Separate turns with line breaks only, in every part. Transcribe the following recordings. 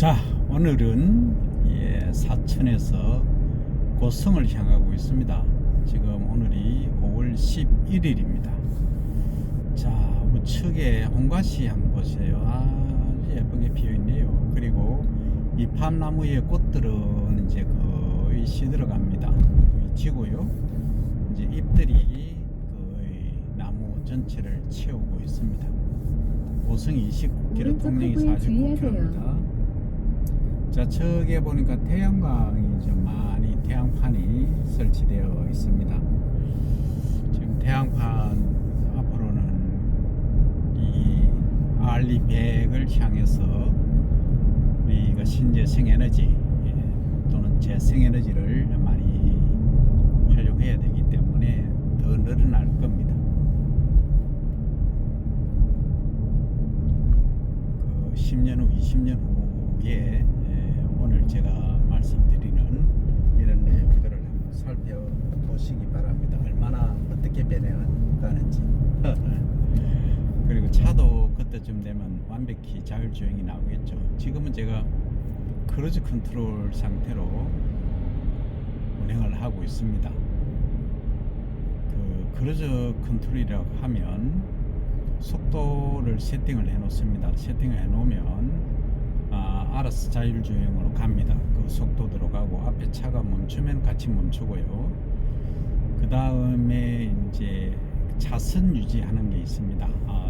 자, 오늘은 사천에서 고성을 향하고 있습니다. 지금 오늘이 5월 11일입니다. 자, 우측에 홍가시 한번 보세요. 아주 예쁘게 피어있네요. 그리고 이 팜나무의 꽃들은 이제 거의 시들어갑니다. 거의 지고요. 이제 잎들이 거의 나무 전체를 채우고 있습니다. 고성이 29km, 통영이 49km입니다. 자, 저기에 보니까 태양광이 좀 많이 태양판이 설치되어 있습니다. 지금 태양판 앞으로는 이 RE100을 향해서 우리가 신재생에너지 또는 재생에너지를 많이 활용해야 되기 때문에 더 늘어날 겁니다. 10년 후, 20년 후에 오늘 제가 말씀드리는 이런 내용들을 한번 살펴보시기 바랍니다. 얼마나 어떻게 변해가는지. 그리고 차도 그때쯤 되면 완벽히 자율주행이 나오겠죠. 지금은 제가 크루즈 컨트롤 상태로 운행을 하고 있습니다. 그 크루즈 컨트롤이라고 하면 속도를 세팅을 해 놓습니다. 세팅을 해 놓으면 알아서 자율주행으로 갑니다. 그 속도대로 가고 앞에 차가 멈추면 같이 멈추고요. 그 다음에 이제 차선 유지하는 게 있습니다.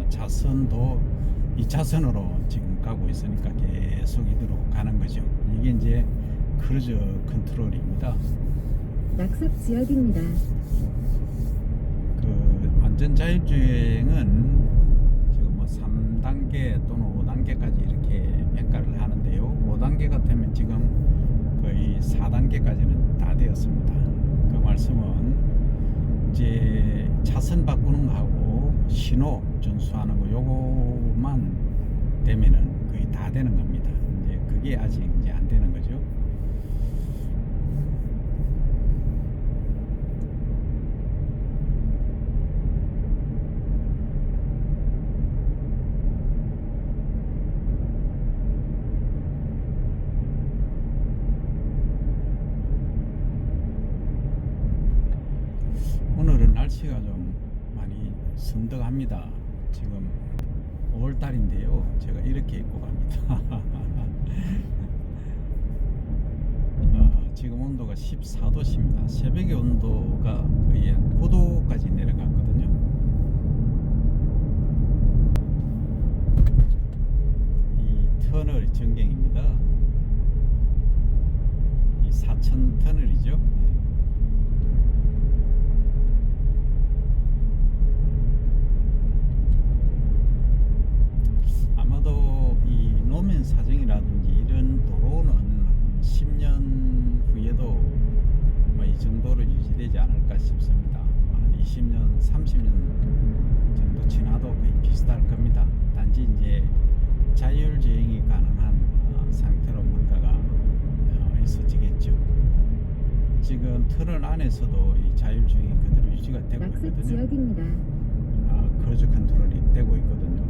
차선도 2차선으로 지금 가고 있으니까 계속 이대로 가는 거죠. 이게 이제 크루즈 컨트롤입니다.
낙석 지역입니다.
그 완전 자율주행은 지금 뭐 3단계 또는 5단계까지 이렇게 평가를 하는데요. 5단계 같으면 지금 거의 4단계까지는 다 되었습니다. 그 말씀은 이제 차선 바꾸는 거하고 신호 준수하는 거 요거만 되면은 거의 다 되는 겁니다. 이제 그게 아직 이제 안 되는 거죠. 오늘은 날씨가 좀 많이 선덕합니다. 지금 5월달인데요. 제가 이렇게 입고 갑니다. 지금 온도가 14도입니다. 새벽에 온도가 거의 한 9도까지 내려갔거든요. 이 터널 전경입니다. 이 사천 터널이죠. 아마도 이 노면 사정이라든지 이런 도로는 10년 후에도 뭐 이 정도로 유지되지 않을까 싶습니다. 한 20년, 30년 정도 지나도 거의 비슷할 겁니다. 단지 이제 자율주행이 가능한 상태로 뭔가가 있어지겠죠. 지금 터널 안에서도 이 자율주행이 그대로 유지가 되고
낙석
있거든요.
지역입니다.
크루즈 컨트롤이 되고 있거든요.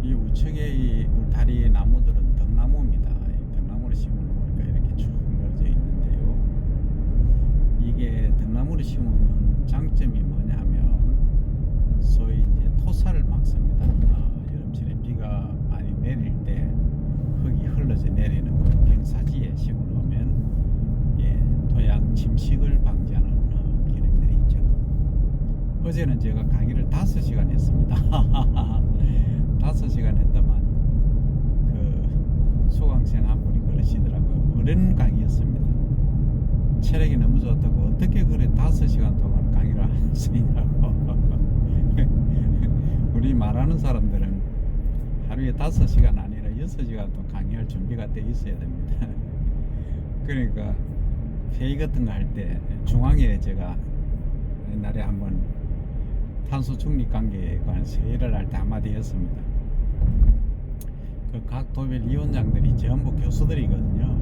이 우측에 이 울타리 나무들은 등나무입니다. 등나무를 심어놓으니까 이렇게 쭉 늘어져 있는데요. 이게 등나무를 심으면 장점이 뭐냐 하면 소위 이제 토사를 막습니다. 여름철에 비가 많이 내릴 때 흙이 흘러져 내리는 그 경사지에 심어놓으면 토양 침식을 방지하는 기능들이 있죠. 어제는 제가 강의를 5시간 했습니다. 5시간 했다만 그 수강생 한 분이 그러시더라고요. 어른 강의였습니다. 체력이 너무 좋다고 어떻게 그래 5시간 동안 강의를 할 수 있냐고. 우리 말하는 사람들은 하루에 5시간 아니라 6시간 동안 강의할 준비가 돼 있어야 됩니다. 그러니까 회의 같은 거 할 때 중앙에 제가 옛날에 한번 탄소 중립 관계에 관해서 회의를 할 때 한마디 했습니다. 그 각 도별 위원장들이 전부 교수들이거든요.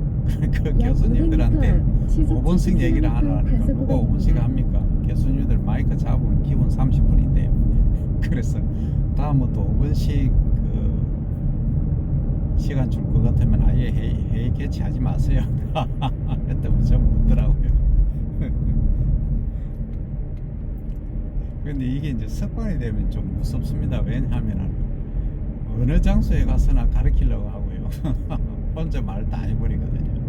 그 교수님들한테 5분씩 얘기를 하라니까 누가 5분씩 합니까? 교수님들 마이크 잡아 그래서 다음부터 5번씩 시간 줄 것 같으면 아예 회의 개최하지 마세요. 했더니 전부 웃더라고요. 근데 이게 이제 습관이 되면 좀 무섭습니다. 왜냐하면은 어느 장소에 가서나 가르치려고 하고요. 혼자 말 다 해버리거든요.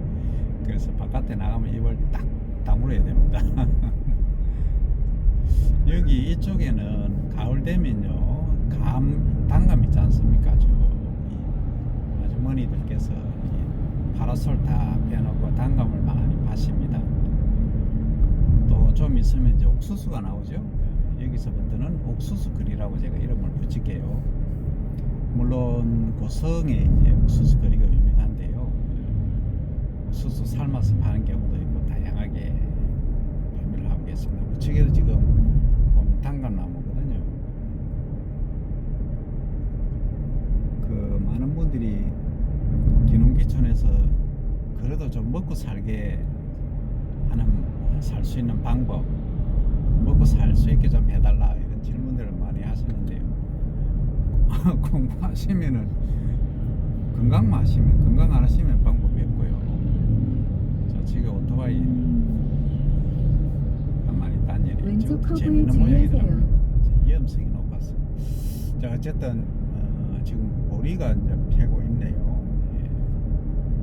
그래서 바깥에 나가면 입을 딱 다물어야 됩니다. 여기 이쪽에는 가을 되면요, 단감 있지 않습니까? 저 아주머니들께서 이 파라솔 다 빼놓고 단감을 많이 파십니다. 또 좀 있으면 이제 옥수수가 나오죠. 여기서부터는 옥수수거리라고 제가 이름을 붙일게요. 물론 고성에 이제 옥수수거리가 유명한데요. 옥수수 삶아서 파는 경우도 있고 다양하게 판매를 하고 계십니다. 우측에도 지금 보면 단감나무거든요. 그 많은 분들이 기농기촌에서 그래도 좀 먹고 살게 하는, 살 수 있는 방법, 먹고 살 수 있게 좀 해달라, 이런 질문들을 많이 하시는데요. 공부하시면은 건강만 하시면, 건강 안 하시면 방법이 없고요. 저 지금 오토바이 많이 다니는
왼쪽 커브에
재밌는
주의하세요.
모양이더라고요. 위험성이 높아서. 자, 어쨌든 지금 보리가 이제 패고 있네요. 예.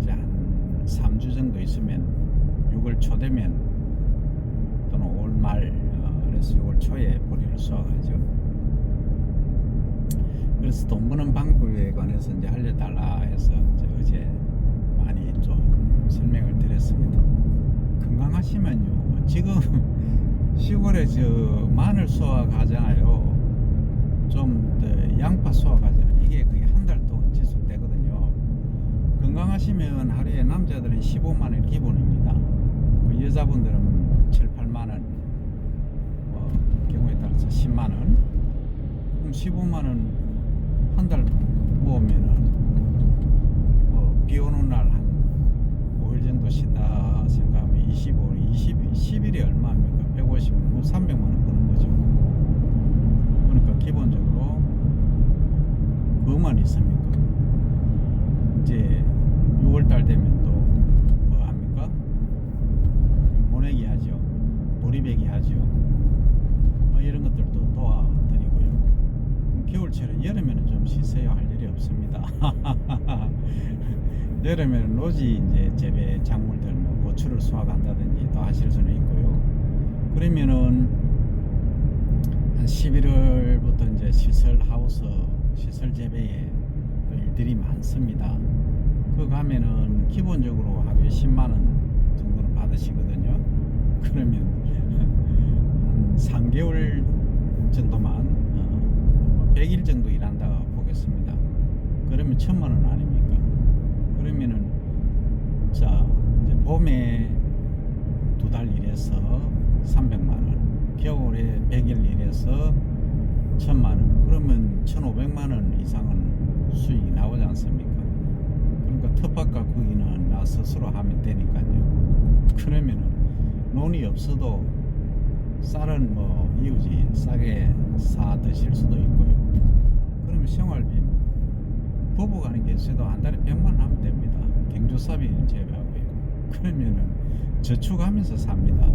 이제 한 3주 정도 있으면 6월 초 되면 또는 5월 말, 그래서 6월 초에 보리를 수확하죠. 그래서 돈 버는 방법에 관해서 이제 알려달라 해서 이제 어제 많이 좀 설명을 드렸습니다. 건강하시면요, 지금 시골에 저 마늘 수확하잖아요. 좀 더 양파 수확하잖아요. 이게 거의 한 달 동안 지속되거든요. 건강하시면 하루에 남자들은 15만 원 기본입니다. 그 여자분들은 7, 8만 원, 경우에 따라서 10만 원. 그럼 15만 원 한 달 모으면은 비 오는 날 한 5일 정도 쉰다 생각하면 10일이 얼마입니까? 150원, 300만 원 버는 거죠. 그러니까 기본적으로 그것만 있습니까? 이제 6월달 되면 또 뭐 합니까? 모내기 하죠. 보리배기 하죠. 이런 것들도 도와드리고요. 겨울철은, 여름에는 좀 쉬세요. 할 일이 없습니다. 여름에는 노지 이제 재배 작물들, 뭐 고추를 수확한다든지 또 하실 수는 있고요. 그러면은 한 11월부터 이제 시설 하우스, 시설 재배에 또 일들이 많습니다. 그 가면은 기본적으로 하루에 10만 원 정도는 받으시거든요. 그러면 한 3개월 정도만 100일 정도 일한다 보겠습니다. 그러면 1000만 원 아닙니까? 그러면은 자, 이제 봄에 2달 일해서 300만 원, 겨울에 100일 일해서 1000만 원, 그러면 1500만 원 이상은 수익이 나오지 않습니까? 그러니까 텃밭과 거기는 나 스스로 하면 되니까요. 그러면은 논이 없어도 쌀은 뭐 이웃이 싸게 사 드실 수도 있고요. 그러면 생활비, 부부간에 계셔도 한 달에 100만 원 하면 됩니다. 경조사비는 제외하고요. 그러면은 저축하면서 삽니다.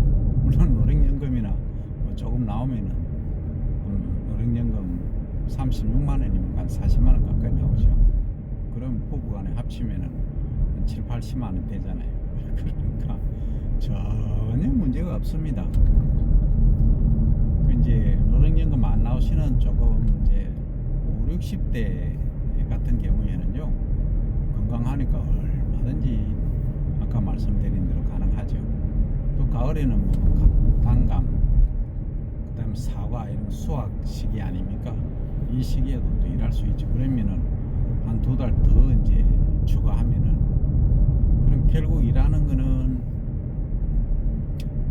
물론 노령연금이나 뭐 조금 나오면은 노령연금 36만 원이면 한 40만 원 가까이 나오죠. 그럼 부부간에 합치면은 한 7, 80만 원 되잖아요. 그러니까 전혀 문제가 없습니다. 이제 노령연금 안 나오시는 조금 이제 5, 60대 같은 경우에는요, 건강하니까 얼마든지 아까 말씀드린 대로 가능하죠. 또 가을에는 뭐 단감, 그 다음에 사과 이런 수확 시기 아닙니까? 이 시기에도 또 일할 수 있죠. 그러면은 한 2달 더 이제 추가하면은, 그럼 결국 일하는 거는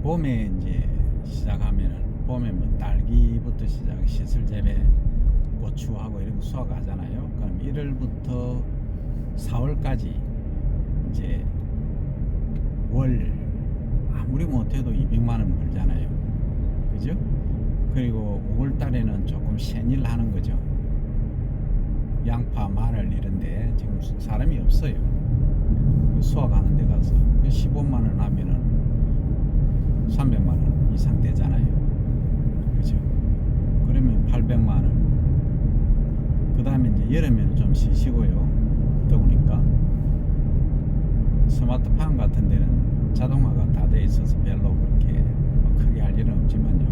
봄에 이제 시작하면은, 봄에 뭐 딸기부터 시작, 시설 재배, 고추하고 이런 거 수확하잖아요. 그럼 1월부터 4월까지 이제 월 아무리 못해도 200만 원 벌잖아요. 그죠? 그리고 5월 달에는 조금 센일 하는 거죠. 양파, 마늘 이런데 지금 사람이 없어요. 그 수확하는 데 가서 15만 원 하면은 300만 원 이상 되잖아요. 그죠? 그러면 800만 원. 그 다음에 이제 여름에는 좀 쉬시고요. 더우니까. 스마트팜 같은 데는 자동화가 다 돼 있어서 별로 그렇게 뭐 크게 할 일은 없지만요.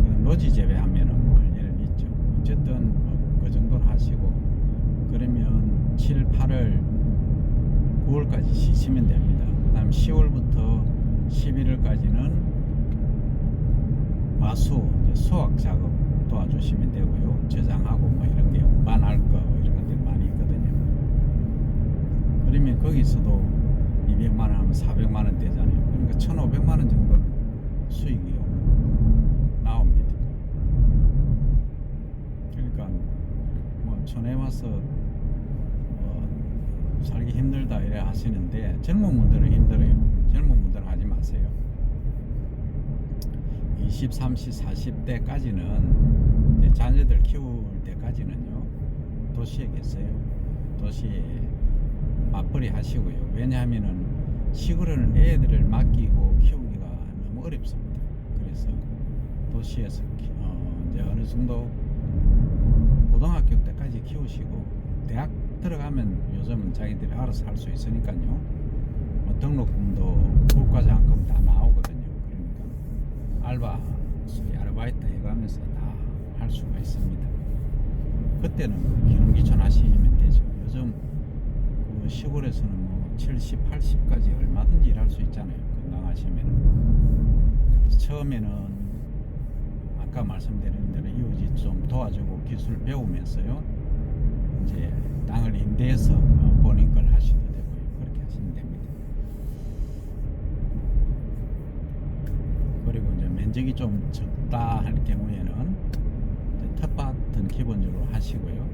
그 노지 재배하면은 뭐 할 일은 있죠. 어쨌든 뭐그 정도는 하시고, 그러면 7, 8월, 9월까지 쉬시면 됩니다. 그 다음 10월부터 11월까지는 과수, 수확 작업 도와주시면 되고요. 저장하고 뭐 이런 게 운반할 거 이런 것들 많이 있거든요. 그러면 거기서도 200만 원 하면 400만 원 되잖아요. 그러니까 1,500만 원 정도 수익이 나옵니다. 그러니까 뭐 촌에 와서 살기 힘들다 이래 하시는데, 젊은 분들은 힘들어요. 젊은 분들은 하지 마세요. 20, 30, 40대까지는 이제 자녀들 키울 때까지는요, 도시에 계세요. 도시에 맞벌이 하시고요. 왜냐하면은 시골에는 애들을 맡기고 키우기가 너무 어렵습니다. 그래서 도시에서 이제 어느 정도 고등학교 때까지 키우시고, 대학 들어가면 요즘은 자기들이 알아서 할 수 있으니까요. 뭐 등록금도 국가장학금 다 나오거든요. 그러니까 알바, 아르바이트 해가면서 다 할 수가 있습니다. 그때는 기농기촌 하시면 되죠. 요즘 그 시골에서는 뭐 70, 80까지 얼마든지 일할 수 있잖아요. 건강하시면. 그래서 처음에는 아까 말씀드린 대로 이웃이 좀 도와주고 기술 배우면서요, 이제 땅을 임대해서 본인 걸 하셔도 되고요. 그렇게 하시면 됩니다. 그리고 이제 면적이 좀 적다 할 경우에는 이제 텃밭은 기본적으로 하시고요.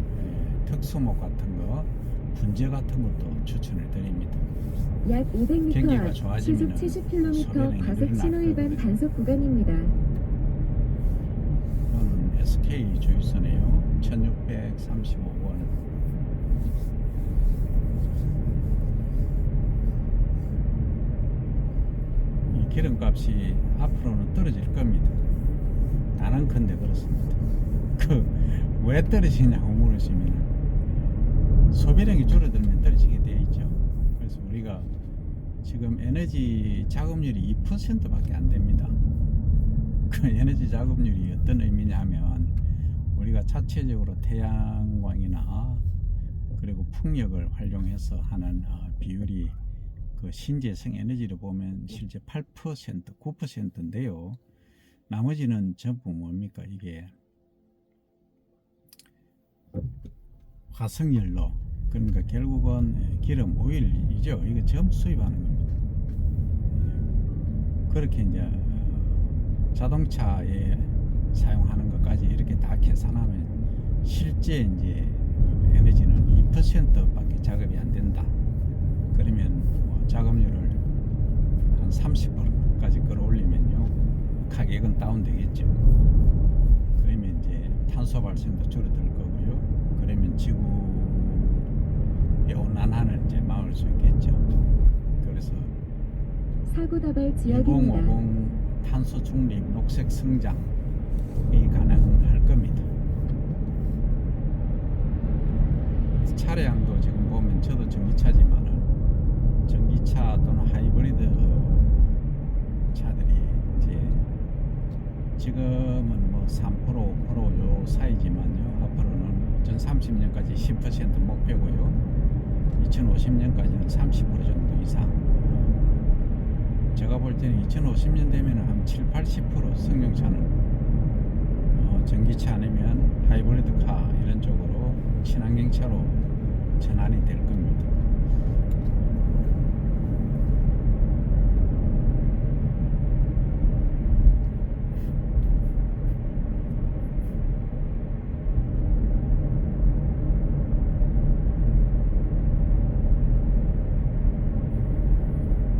특수목 같은 거, 분재 같은 것도 추천을 드립니다.
약 500m
경기가
앞
좋아지면은
시속 70km
소비량이
과속 신호 위반
늘어날
단속 구간입니다.
이거는 SK 주유소네요. 1635번. 이 기름값이 앞으로는 떨어질 겁니다. 단언컨대 그렇습니다. 왜 떨어지냐고 물으시면, 소비량이 줄어들면 떨어지게 되어 있죠. 그래서 우리가 지금 에너지 작업률이 2%밖에 안 됩니다. 그 에너지 작업률이 어떤 의미냐 하면, 우리가 자체적으로 태양광이나 그리고 풍력을 활용해서 하는 비율이 그 신재생 에너지를 보면 실제 8%, 9%인데요. 나머지는 전부 뭡니까? 이게 화석연료, 그러니까 결국은 기름, 오일이죠. 이거 전부 수입하는 겁니다. 그렇게 이제 자동차에 사용하는 것까지 이렇게 다 계산하면 실제 이제 에너지는 2%밖에 작업이 안 된다. 그러면 뭐 작업률을 한 30%까지 끌어올리면요, 가격은 다운되겠죠. 그러면 이제 탄소 발생도 줄어들 거고요. 그러면 지구의 온난화를 이제 막을 수 있겠죠. 그래서
사고 다발 지역입니다.
2050 탄소 중립 녹색 성장이 가능할 겁니다. 차량도 지금 보면 저도 전기차지만은 전기차 또는 하이브리드 차들이 이제 지금은 뭐 3%, 5% 요 사이지만요, 앞으로는 2030년까지 10% 목표고요, 2050년까지는 30% 정도 이상. 제가 볼 때는 2050년 되면 한 7, 80% 승용차는 전기차 아니면 하이브리드 카 이런 쪽으로 친환경차로 전환이 될 겁니다.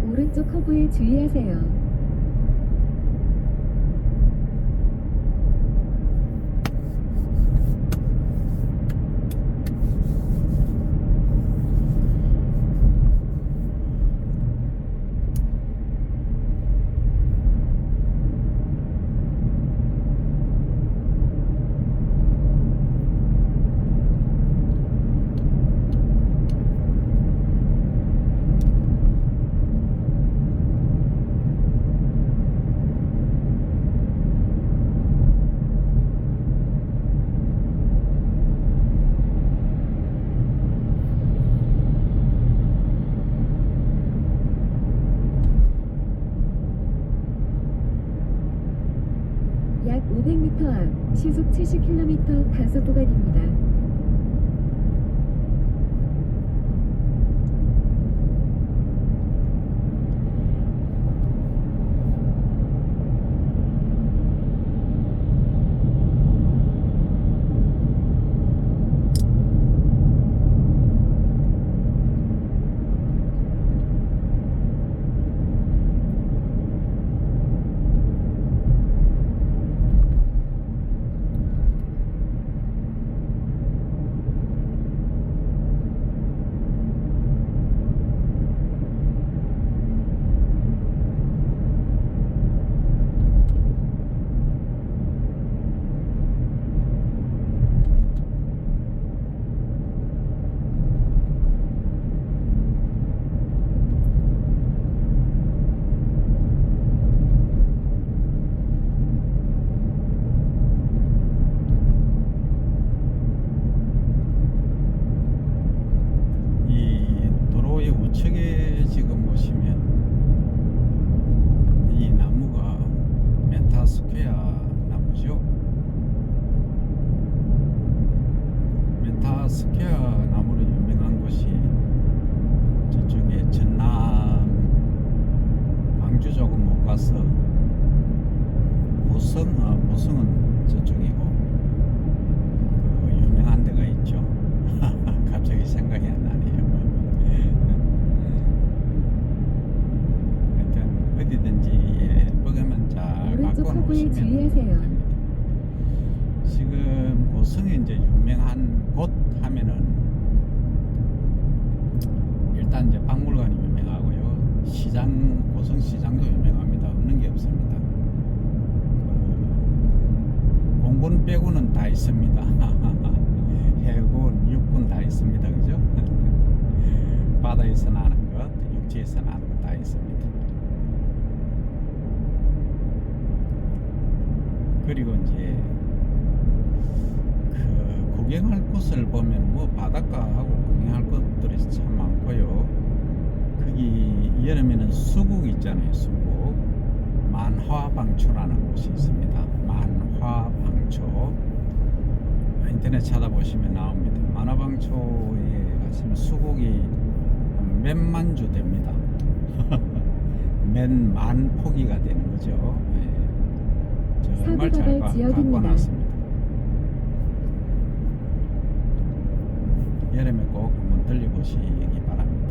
오른쪽 커브에 주의하세요. 약 500m 앞 시속 70km 단속 구간입니다.
이 도로의 우측에 지금 보시면 이 나무가 메타스퀘어 나무죠. 메타스퀘어 나무로 유명한 곳이 저쪽에 전남 광주 조금 못 가서 보성은 저쪽이고 그 유명한 데가 있죠. 갑자기 생각이 안 나네요. 하여튼 어디든지 예쁘게만 잘
오른쪽
갖고
커브에
놓으시면
주의하세요.
됩니다. 지금 고성에 이제 유명한 곳 하면은 일단 이제 박물관이 유명하고요. 고성 시장도 유명합니다. 없는 게 없습니다. 공군 빼고는 다 있습니다. 해군, 육군 다 있습니다. 그죠? 바다에서 나는 것, 육지에서 나는 것 다 있습니다. 그리고 이제 그 구경할 곳을 보면 뭐 바닷가하고 구경할 것들이 참 많고요. 거기 여름에는 수국 있잖아요. 수국 만화방초라는 곳이 있습니다. 만화방초 인터넷 찾아보시면 나옵니다. 만화방초에 가시면 수국이 몇만 주 됩니다. 몇만 포기가 되는 거죠. 예. 정말 잘 갖고
지역입니다.
놨습니다. 여름에 꼭 한번 들려보시기 바랍니다.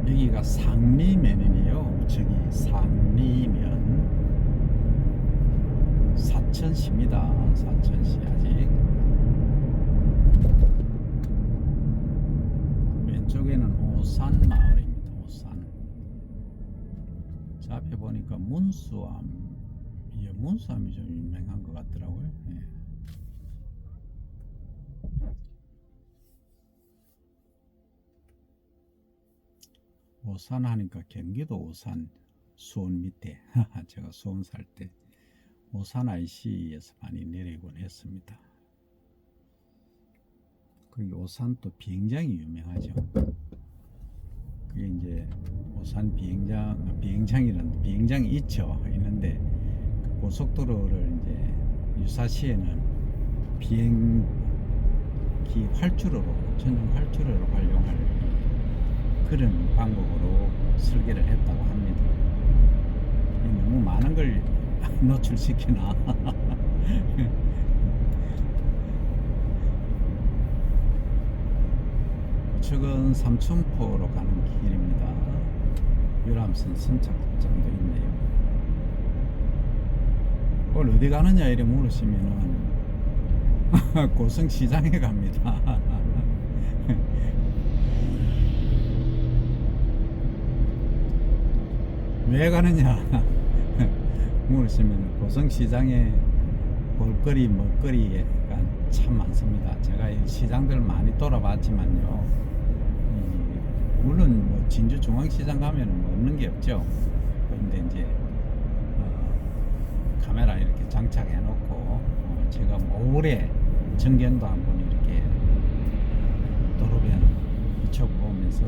여기가 상리면이에요. 저기 상리면 사천시입니다. 사천시 아직 왼쪽에는 오산 마을입니다. 오산. 자, 앞에 보니까 문수암, 문수암이 좀 유명한 것 같더라고요. 예. 오산 하니까 경기도 오산 수원 밑에 제가 수원 살 때 오산 IC에서 많이 내리곤 했습니다. 거기 오산 또 비행장이 유명하죠. 그게 이제 오산 비행장이라는 비행장이 있는데 그 고속도로를 이제 유사시에는 비행기 활주로로 전용 활주로로 활용할 그런 방법으로 설계를 했다고 합니다. 너무 많은 걸 노출시키나. 우측은 삼천포로 가는 길입니다. 유람선 선착장도 있네요. 오늘 어디 가느냐 이래 물으시면은 고성시장에 갑니다. 왜 가느냐 물으시면 고성시장에 볼거리 먹거리가 참 많습니다. 제가 이 시장들 많이 돌아봤지만요, 물론 뭐 진주 중앙시장 가면은 뭐 없는 게 없죠. 그런데 이제 카메라 이렇게 장착해 놓고 제가 모래 전경도 한번 이렇게 도로변 비춰보면서 그래서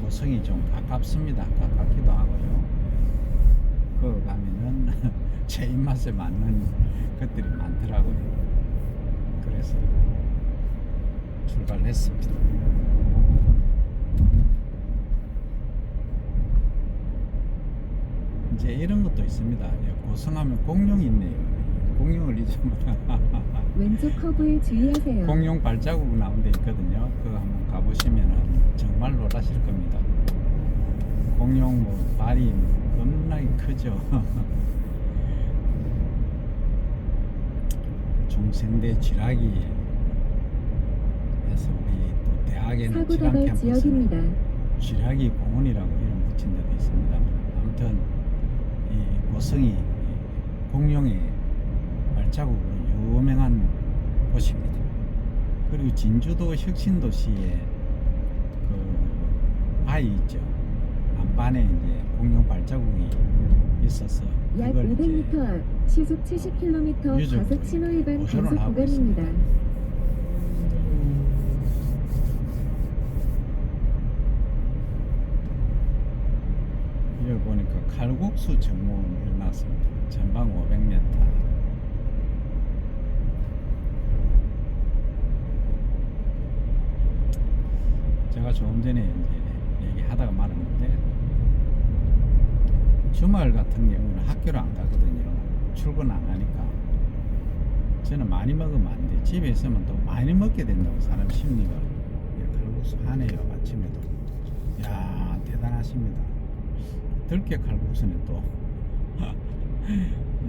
고성이 좀 가깝습니다. 가깝기도 하고요. 그 가면은 제 입맛에 맞는 것들이 많더라고요. 그래서 출발했습니다. 이제 이런 것도 있습니다. 고성하면 공룡이 있네요. 공룡을 잊으면
왼쪽 커브에 주의하세요.
공룡 발자국 나온 데 있거든요. 그거 한번 가보시면 정말 놀라실 겁니다. 공룡 뭐 발이 겁나게 크죠. 중생대 쥐라기 해서 우리 또 대학에는
사고
쥐락
다발
캠퍼스는
지역입니다.
쥐라기 공원이라고 이름 붙인 데도 있습니다. 아무튼 이 고성이 공룡의 발자국으로 유명한 곳입니다. 그리고 진주도 혁신도시에 그 바위 있죠. 안반에 이제 공룡 발자국이 있어서
약
그걸
500m 앞 시속 70km
유족들이
과속 신호 위반
보존을
단속
하고
구간입니다.
여기 보니까 칼국수 정문이 나왔습니다. 전방 500m. 제가 조금 전에 이제 얘기하다가 말았는데 주말 같은 경우는 학교를 안 가거든요. 출근 안 하니까 저는 많이 먹으면 안 돼. 집에 있으면 또 많이 먹게 된다고 사람 심리가. 칼국수 하네요. 아침에도. 야 대단하십니다. 들깨 칼국수는 또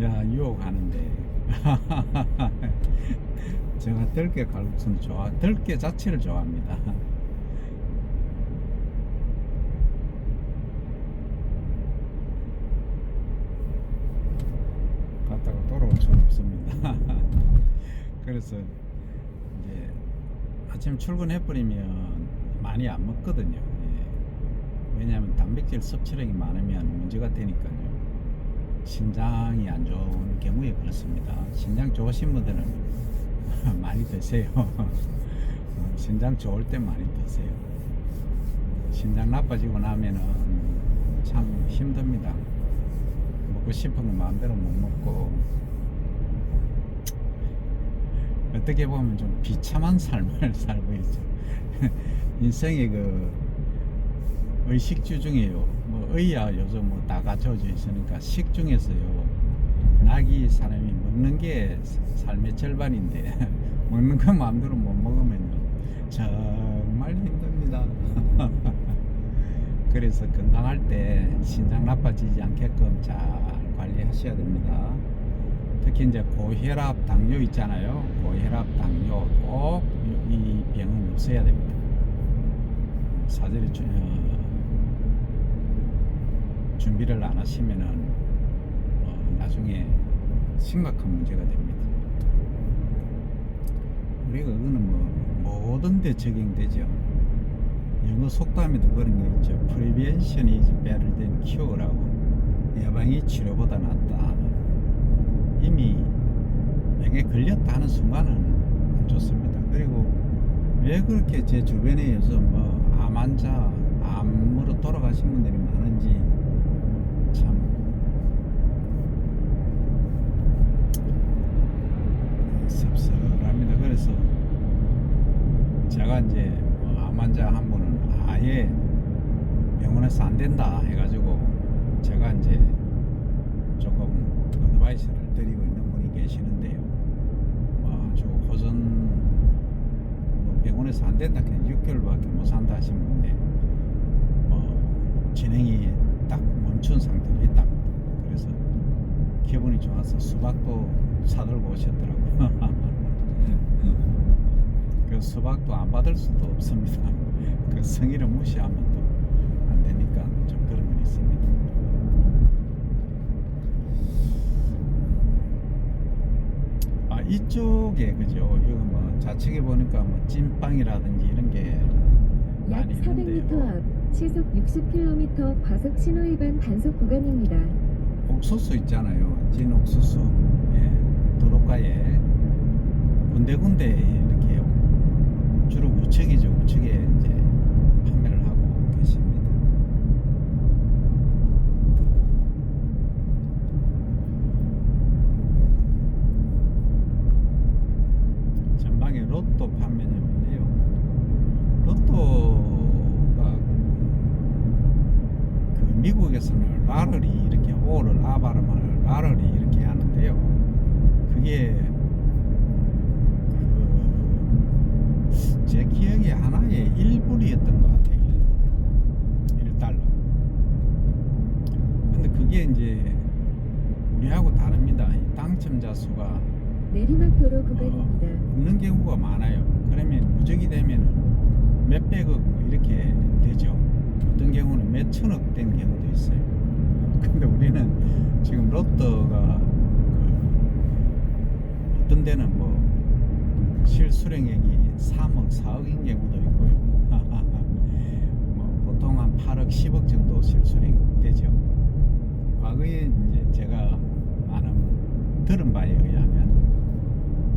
야 유혹하는데 제가 들깨 칼국수는 들깨 자체를 좋아합니다. 갔다가 돌아올 수 없습니다. 그래서 이제 아침 출근해버리면 많이 안 먹거든요. 왜냐하면 단백질 섭취량이 많으면 문제가 되니까요. 신장이 안 좋은 경우에 그렇습니다. 신장 좋으신 분들은 많이 드세요. 신장 좋을 때 많이 드세요. 신장 나빠지고 나면은 참 힘듭니다. 먹고 싶은 거 마음대로 못 먹고 어떻게 보면 좀 비참한 삶을 살고 있죠. 인생의 그 의식주 중에요. 뭐 의야 요즘 뭐 다 갖춰져 있으니까 식 중에서요. 낙이 사람이 먹는 게 삶의 절반인데 먹는 거 마음대로 못 먹으면요 정말 힘듭니다. 그래서 건강할 때 신장 나빠지지 않게끔 잘 관리하셔야 됩니다. 특히 이제 고혈압, 당뇨 있잖아요. 고혈압, 당뇨 꼭 이 병은 없애야 됩니다. 사전에 준비를 안 하시면은 나중에 심각한 문제가 됩니다. 우리가 그거는 뭐 모든 데 적용되죠. 영어 속담에도 그런 게 있죠. Prevention is better than cure라고. 예방이 치료보다 낫다. 이미 병에 걸렸다 하는 순간은 안 좋습니다. 그리고 왜 그렇게 제 주변에 요즘 암 환자, 암으로 돌아가신 분들이 많은지 참 섭섭합니다. 그래서 제가 이제 암 환자 한 분은 아예 병원에서 안 된다 해가지고 제가 이제 조금 어드바이스를 드리고 있는 분이 계시는데요. 아주 호전 병원에서 안 된다 그냥 6개월밖에 못 산다 하신 분인데 진행이 딱 멈춘 상태로 있답니다. 그래서 기분이 좋아서 수박도 사들고 오셨더라고요. 그 수박도 안 받을 수도 없습니다. 그 성의를 무시하면 또 안 되니까 좀 그런 건 있습니다. 이쪽에 그죠? 여기 뭐 좌측에 보니까 뭐 찐빵이라든지 이런 게
약
많이
400m
있는데요.
앞 시속 60km 과속 신호 위반 단속 구간입니다.
옥수수 있잖아요. 찐 옥수수. 예, 도로가에 군데군데 이렇게 주로 우측이죠. 우측에 이제 라를이 이렇게 오를 아 발음을 라를이 이렇게 하는데요. 그게 제 기억에 하나의 1불이었던 것 같아요. 1달러. 근데 그게 이제 우리하고 다릅니다. 당첨자 수가
내리막도로 구간입니다.
없는 경우가 많아요. 그러면 누적이 되면 몇백억 뭐 이렇게 되죠. 어떤 경우는 몇 천억 된 경우도 있어요. 근데 우리는 지금 로또가 어떤 데는 뭐 실수령액이 3억, 4억인 경우도 있고요. 뭐 보통 한 8억, 10억 정도 실수령 되죠. 과거에 이제 제가 들은 바에 의하면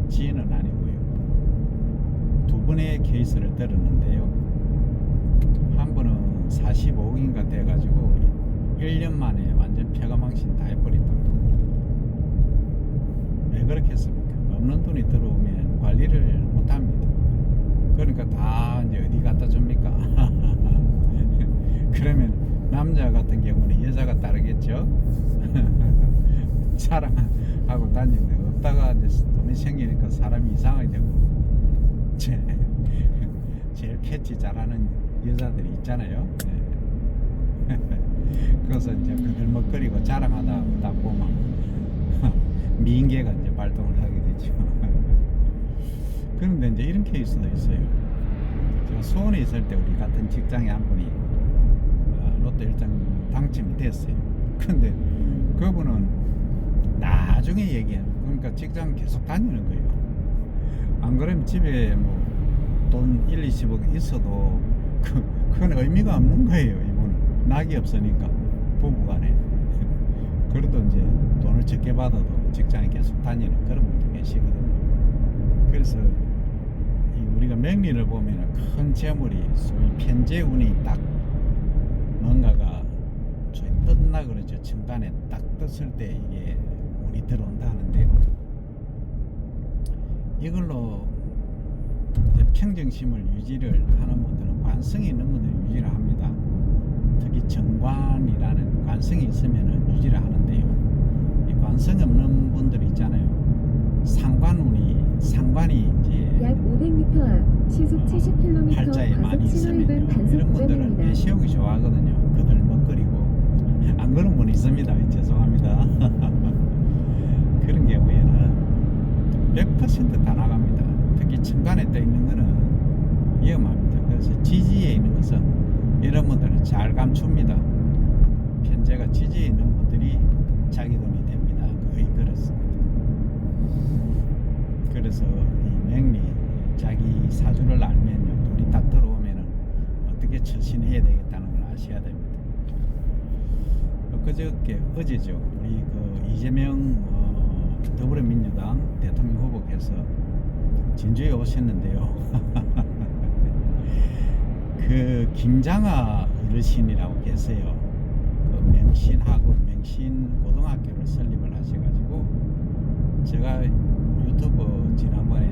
지인은 아니고요. 두 분의 케이스를 들었는데요. 한 분은 45억인가 돼가지고 1년 만에 완전 폐가망신 다 해버렸답니다. 왜 그렇게 했습니까? 없는 돈이 들어오면 관리를 못합니다. 그러니까 다 이제 어디 갖다 줍니까? 그러면 남자 같은 경우는 여자가 따르겠죠? 자랑하고 다니는데 없다가 이제 돈이 생기니까 사람이 이상하게 되고 제일 캐치 잘하는 여자들이 있잖아요. 그래서 이제 그들 먹거리고 자랑하다 보면 미인계가 이제 발동을 하게 되죠. 그런데 이제 이런 케이스도 있어요. 제가 수원에 있을 때 우리 같은 직장에 한 분이 로또 1등 당첨이 됐어요. 근데 그분은 나중에 얘기해요. 그러니까 직장 계속 다니는 거예요. 안 그러면 집에 뭐 돈 1, 20억 있어도 그건 의미가 없는 거예요. 이분은 낙이 없으니까 부부간에. 그래도 이제 돈을 적게 받아도 직장에 계속 다니는 그런 분도 계시거든요. 그래서 우리가 명리를 보면 큰 재물이 소위 편재운이 딱 뭔가가 소위 떴나 그러죠. 중간에 딱 떴을 때 이게 운이 들어온다 하는데요. 이걸로 평정심을 유지를 하는 분들은 관성이 있는 분들은 유지를 합니다. 특히 정관이라는 관성이 있으면 유지를 하는데요. 이 관성이 없는 분들 있잖아요. 상관이 이제
약 500m 앞 시속 70km
팔자에 많이
과속 신호 위반
있으면
단속
이런 분들은
구간입니다.
내세우기 좋아하거든요. 그들 먹거리고 안 그런 분 있습니다. 죄송합니다. 그런 경우에는 100% 다 나갑니다. 특히 중간에 떠 있는 거는 위험합니다. 그래서 지지에 있는 것은 이런 분들은 잘 감춥니다. 편제가 지지에 있는 분들이 자기 돈이 됩니다. 거의 그렇습니다. 그래서 이 명리 자기 사주를 알면요, 돈이 딱 들어오면은 어떻게 처신해야 되겠다는 걸 아셔야 됩니다. 그저께 어제죠, 우리 그 이재명 더불어민주당 대통령 후보께서 진주에 오셨는데요. 그 김장하 어르신이라고 계세요. 그 명신 고등학교를 설립을 하셔가지고 제가 유튜브 지난번에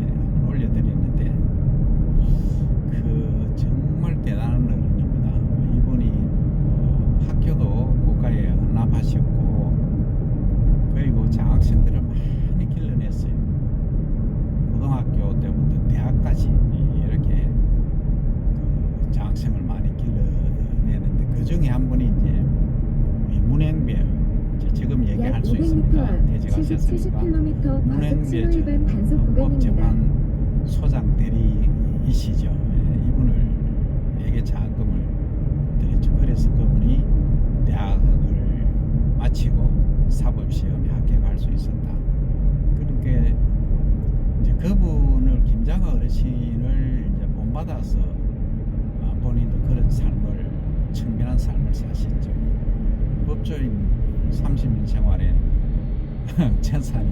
올려드렸는데 그 정말 대단한 어른입니다. 이분이 학교도 국가에 헌납하셨고 그리고 장학생들을 많이 길러냈어요. 고등학교 때부터 대학까지 이렇게 그 장학생을 많이 길러내는데 그 중에 한 분이 이제 문행배, 지금 얘기할 수 있습니다. 퇴직하셨으니까 문행배 헌법재판 소장 대리이시죠. 이분에게 장학금을 드렸죠. 그래서 그분이 대학을 마치고 사법시험에 합격할 수 있었다. 그렇게 이제 그분을 김장하 어르신을 이제 본받아서 본인도 그런 삶을 청변한 삶을 사셨죠. 법조인 30년 생활에 재산이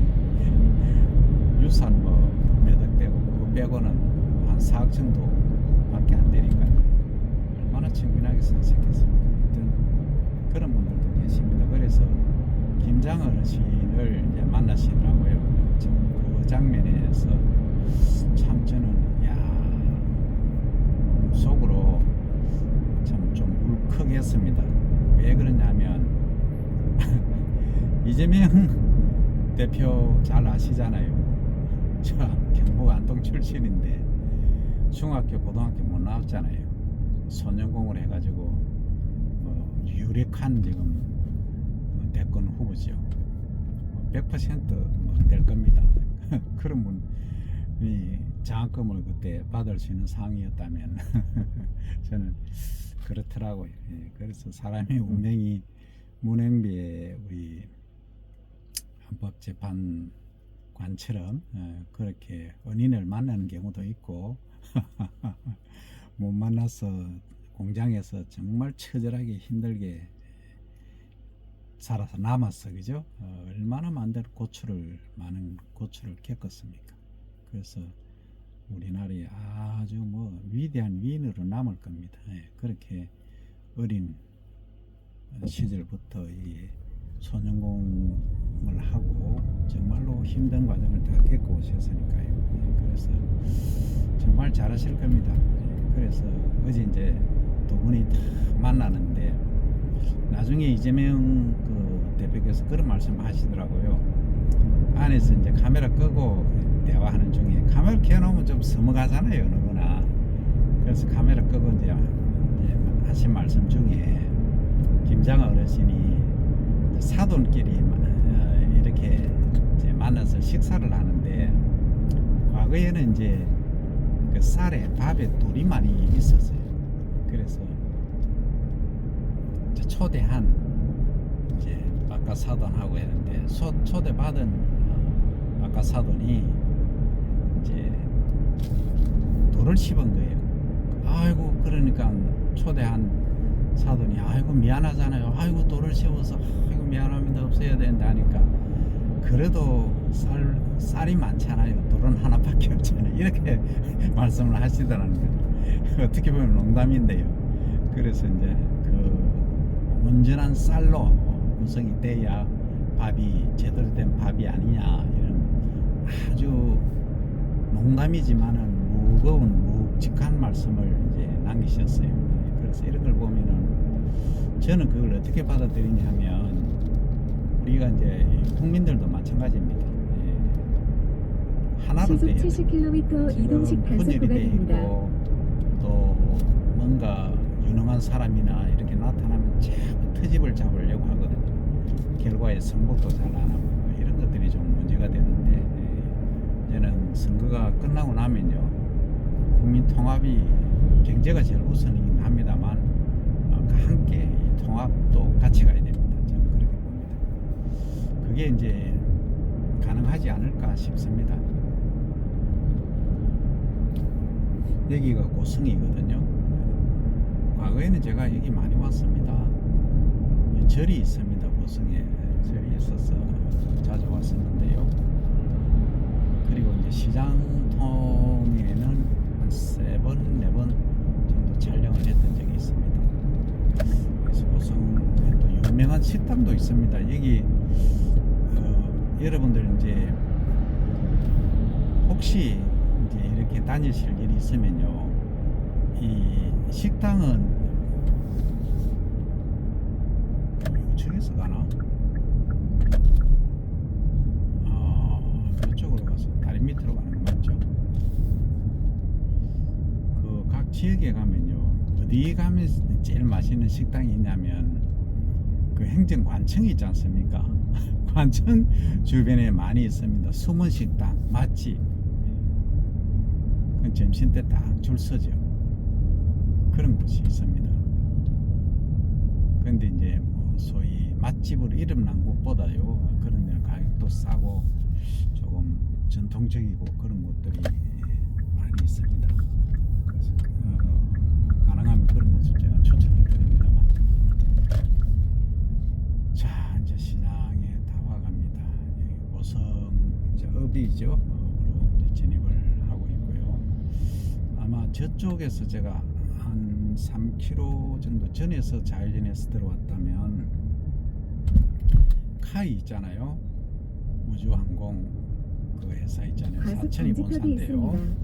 유산 뭐 몇억 되고 그거 빼고는 한 4억 정도 밖에 안 되니까 얼마나 청빈하게 사셨겠습니까. 하여튼 그런 분들도 계십니다. 그래서 김장하 어르신을 이제 만나시더라고요. 그 장면에서 참 저는 속으로 참 좀 울컥했습니다. 왜 그러냐면 이재명 대표 잘 아시잖아요. 저 경북 안동 출신인데 중학교 고등학교 못 나왔잖아요. 소년공을 해가지고 유력한 지금 대권 후보죠. 100%될 겁니다. 그런 분이 장학금을 그때 받을 수 있는 상황이었다면 저는 그렇더라고요. 예, 그래서 사람의 운명이 문행비의 우리 헌법재판관처럼 그렇게 은인을 만나는 경우도 있고 못 만나서 공장에서 정말 처절하게 힘들게 살아서 남았어, 그죠? 얼마나 많은 많은 고초를 겪었습니까? 그래서 우리나라에 아주 뭐 위대한 위인으로 남을 겁니다. 예, 그렇게 어린 시절부터 이 소년공을 하고 정말로 힘든 과정을 다 겪고 오셨으니까요. 예, 그래서 정말 잘하실 겁니다. 예, 그래서 어제 이제 두 분이 다 만나는데 나중에 이재명 그 대표께서 그런 말씀 하시더라고요. 안에서 이제 카메라 끄고 대화하는 중에 카메라 켜놓으면 좀 서먹하잖아요, 누구나. 그래서 카메라 끄고 이제 하신 말씀 중에 김장하 어르신이 사돈끼리 이렇게 이제 만나서 식사를 하는데 과거에는 이제 그 쌀에 밥에 돌이 많이 있었어요. 그래서 이제 초대한 이제 박가사돈하고 했는데 초대받은 박가사돈이 이제 돌을 씹은 거예요. 아이고, 그러니까 초대한 사돈이 아이고 미안하잖아요. 아이고 돌을 씹어서 아이고 미안합니다. 없어야 된다 하니까 그래도 쌀이 많잖아요. 돌은 하나밖에 없잖아요. 이렇게 말씀을 하시더라는 거예요. 어떻게 보면 농담인데요. 그래서 이제 그 온전한 쌀로 구성이 돼야 밥이 제대로 된 밥이 아니냐, 이런 아주 농담이지만은 무거운 묵직한 말씀을 이제 남기셨어요. 그래서 이런 걸 보면은 저는 그걸 어떻게 받아들이냐 하면 우리가 이제 국민들도 마찬가지입니다. 예. 하나로
시속
돼야
70km 이동식 단속
분열이 돼
구간입니다.
있고 또 뭔가 유능한 사람이나 이렇게 나타나면 자꾸 트집을 잡으려고 하거든요. 결과에 승복도 잘 안 하고 이런 것들이 좀 문제가 되는데 저는 선거가 끝나고 나면요 국민 통합이 경제가 제일 우선이긴 합니다만 함께 이 통합도 같이 가야 됩니다. 저는 그렇게 봅니다. 그게 이제 가능하지 않을까 싶습니다. 여기가 고성이거든요. 과거에는 제가 여기 많이 왔습니다. 절이 있습니다. 고성에 절이 있어서 자주 왔었는데요. 그리고 이제 시장통에는 한 3번, 4번 정도 촬영을 했던 적이 있습니다. 그래서 고성에 또 유명한 식당도 있습니다. 여기 여러분들 이제 혹시 이제 이렇게 다니실 일이 있으면요, 이 식당은 우측에서 가나? 이쪽으로 가서 다리 밑으로 가는 거 맞죠? 그 각 지역에 가면요, 어디 가면 제일 맛있는 식당이 있냐면 그 행정관청이 있지 않습니까? 관청 주변에 많이 있습니다. 숨은 식당, 맛집. 그 점심 때 딱 줄 서죠. 그런 곳이 있습니다. 그런데 이제 뭐 소위 맛집으로 이름 난 곳보다요, 그런 데는 가격도 싸고 조금 전통적이고 그런 곳들이 많이 있습니다. 그래서 가능하면 그런 곳을 제가 추천을 드립니다만. 자, 이제 시장에 다 와갑니다. 여기 고성 이제 읍이죠. 읍으로 이제 진입을 하고 있고요. 아마 저쪽에서 제가 한 3km 정도 전에서 좌회전해서 들어왔다면 카이 있잖아요. 우주항공 그 회사 있잖아요.
과속
사천이
정지턱이
본사인데요.
있습니다.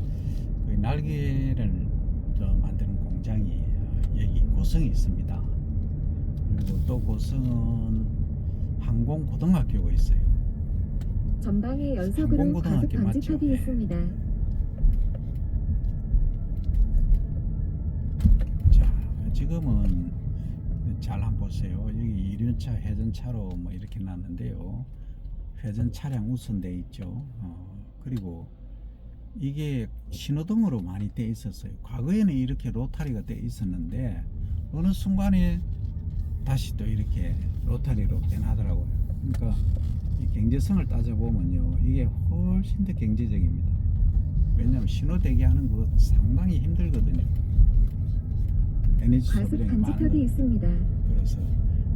그 날개를 만드는 공장이 여기 고성에 있습니다. 그리고 또 고성은 항공고등학교가 있어요.
전방에 연속으로 과속
항공고등학교
방지턱이
맞죠?
있습니다.
자, 지금은 잘 한번 보세요. 여기 이륜차, 회전차로 뭐 이렇게 놨는데요. 회전 차량 우선돼 있죠. 그리고 이게 신호등으로 많이 돼 있었어요. 과거에는 이렇게 로타리가 돼 있었는데 어느 순간에 다시 또 이렇게 로타리로 변하더라고요. 그러니까 이 경제성을 따져보면요, 이게 훨씬 더 경제적입니다. 왜냐하면 신호 대기하는 거 상당히 힘들거든요. 에너지
과속
소비량이
방지턱이
많은.
있습니다.
그래서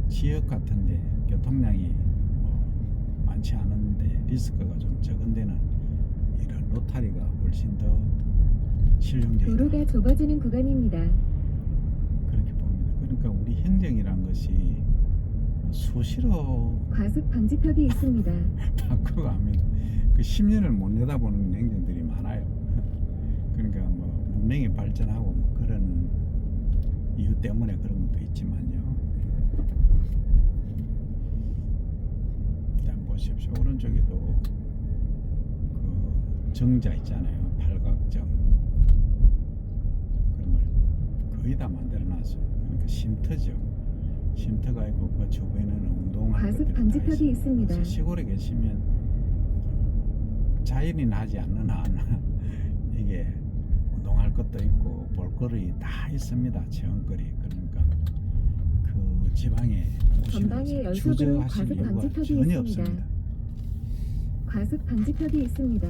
지역 같은데 교통량이 뭐 많지 않은데 리스크가 좀 적은 데는 이런 로타리가 훨씬 더 실용적이다,
도로가 좁아지는 구간입니다.
그렇게 봅니다. 그러니까 우리 행정이란 것이 수시로
과속 방지턱이 있습니다.
바꾸고 합니다. 그 10년을 못 내다보는 행정들이 많아요. 그러니까 뭐 문명이 발전하고 뭐 그런 이유 때문에 그런 것도 있지만요. 일단 보십시오. 오른쪽에도 그 정자 있잖아요. 팔각정. 그런 걸 거의 다 만들어 놨어요. 그러니까 쉼터죠. 쉼터가 있고 그 주변에는 운동하는
과속
것들이 다
방지턱이
있어요.
있습니다.
그래서 시골에 계시면 자연이 나지 않는 한 이게 운동할 것도 있고 볼거리 다 있습니다. 체험거리. 그러니까 그 지방에
전방에
오시면서
연속으로
주저하실
과속
이유가
방지턱이
전혀
있습니다.
없습니다.
과속 방지턱이 있습니다.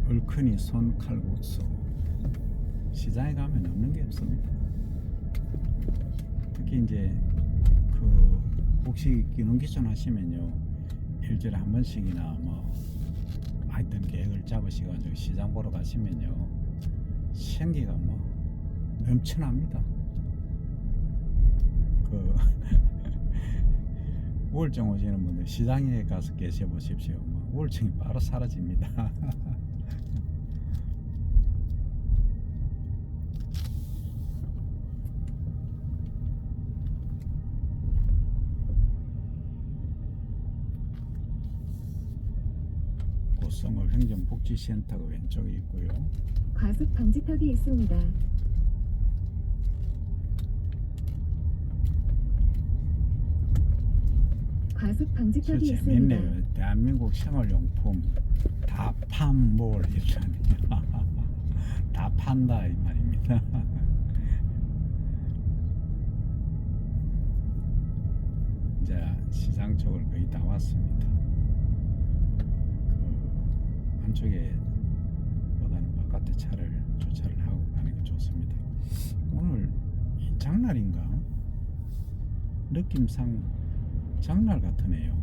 얼큰이 손칼국수. 시장에 가면 없는 게 없습니다. 특히 이제 그 혹시 귀농귀촌 하시면요, 일주일에 한 번씩이나 뭐 하여튼 계획을 잡으셔가지고 시장 보러 가시면요, 생기가 뭐 넘쳐납니다. 그 우울증 오시는 분들 시장에 가서 계셔 보십시오. 뭐 우울증이 바로 사라집니다. 고성읍 행정복지센터가 왼쪽에 있고요.
과속 방지턱이 있습니다. 과속
저
방지턱이 있습니다.
재밌네요. 대한민국 생활용품 다판몰이라니. 다 판다 이 말입니다. 이제 시장 쪽을 거의 다 왔습니다. 그 안쪽에 보다는 바깥에 차를 주차를 하고 가는 게 좋습니다. 오늘 이 장날인가? 느낌상 장날 같으네요.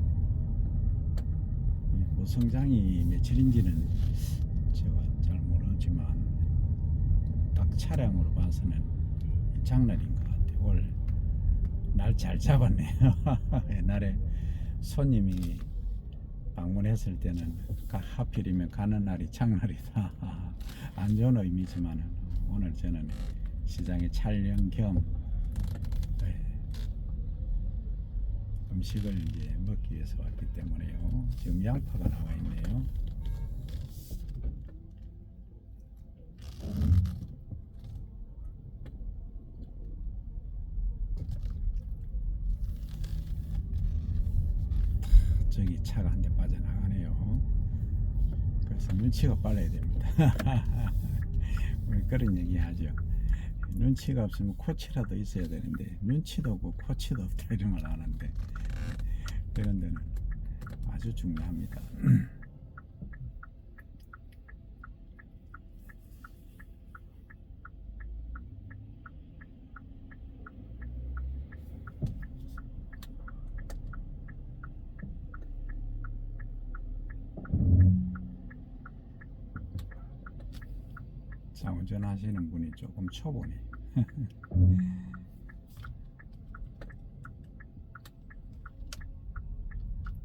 이 고성장이 며칠인지는 제가 잘 모르지만 딱 차량으로 봐서는 장날인 것 같아요. 올 날 잘 잡았네요. 옛날에 손님이 방문했을 때는 하필이면 가는 날이 장날이다. 안 좋은 의미지만 오늘 저는 시장에 촬영 겸 음식을 이제 먹기 위해서 왔기 때문에요. 지금 양파가 나와 있네요. 저기 차가 한 대 빠져나가네요. 그래서 눈치가 빨라야 됩니다. 우리 그런 얘기 하죠. 눈치가 없으면 코치라도 있어야 되는데 눈치도 없고 코치도 없다 이런 말 하는데, 이런 데는 아주 중요합니다. 자, 운전하시는 분이 조금 초보네.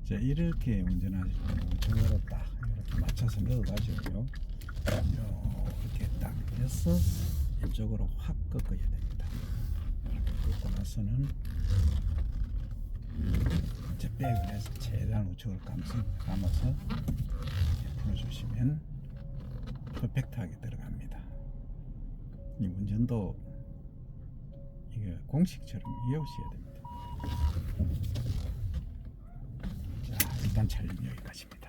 자, 이렇게 운전하실 때 우측으로 딱 이렇게 맞춰서 넣어가지고요. 이렇게 딱 해서 이쪽으로 확 꺾어야 됩니다. 이렇게 꺾고 나서는 이제 백을 해서 최대한 우측으로 감아서 풀어주시면 퍼펙트하게 들어갑니다. 이 운전도 이게 공식처럼 이해하셔야 됩니다. 자, 일단 촬영 여기까지입니다.